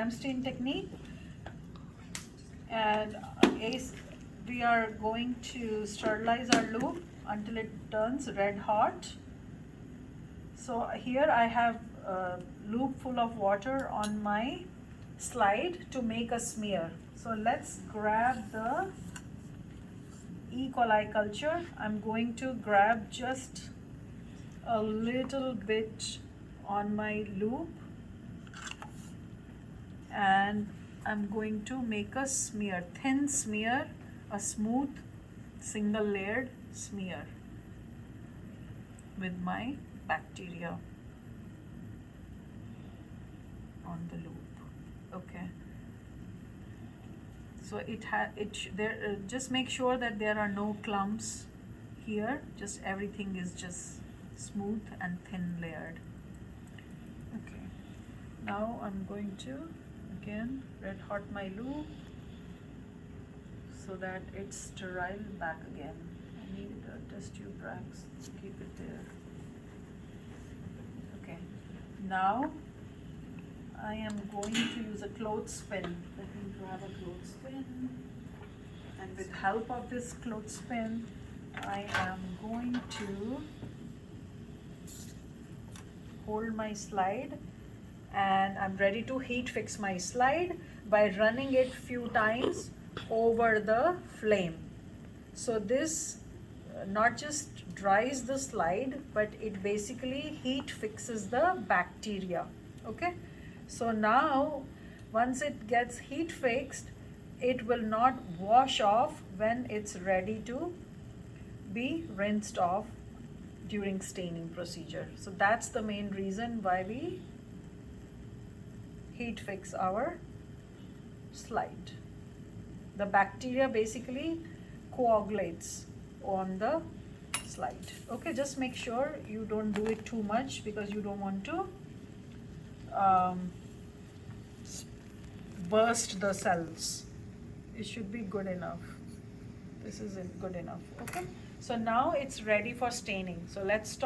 stain technique, and we are going to sterilize our loop until it turns red hot. So here I have a loop full of water on my slide to make a smear. So let's grab the E. coli culture. I'm going to grab just a little bit on my loop, and I'm going to make a smear, thin smear, a smooth single layered smear with my bacteria on the loop. Okay, so just make sure that there are no clumps here, just everything is just smooth and thin layered. Okay, now I'm going to again red hot my loop so that it's sterile back again. I need a test tube racks to keep it there. Okay, now I am going to use a clothespin. Let me grab a clothespin, and with help of this clothespin I am going to hold my slide, and I'm ready to heat fix my slide by running it few times over the flame. So this not just dries the slide, but it basically heat fixes the bacteria. Okay, so now once it gets heat fixed, it will not wash off when it's ready to be rinsed off during staining procedure. So that's the main reason why we heat fix our slide. The bacteria basically coagulates on the slide. Okay, just make sure you don't do it too much because you don't want to burst the cells. It should be good enough. This is good enough. Okay, so now it's ready for staining. So let's start.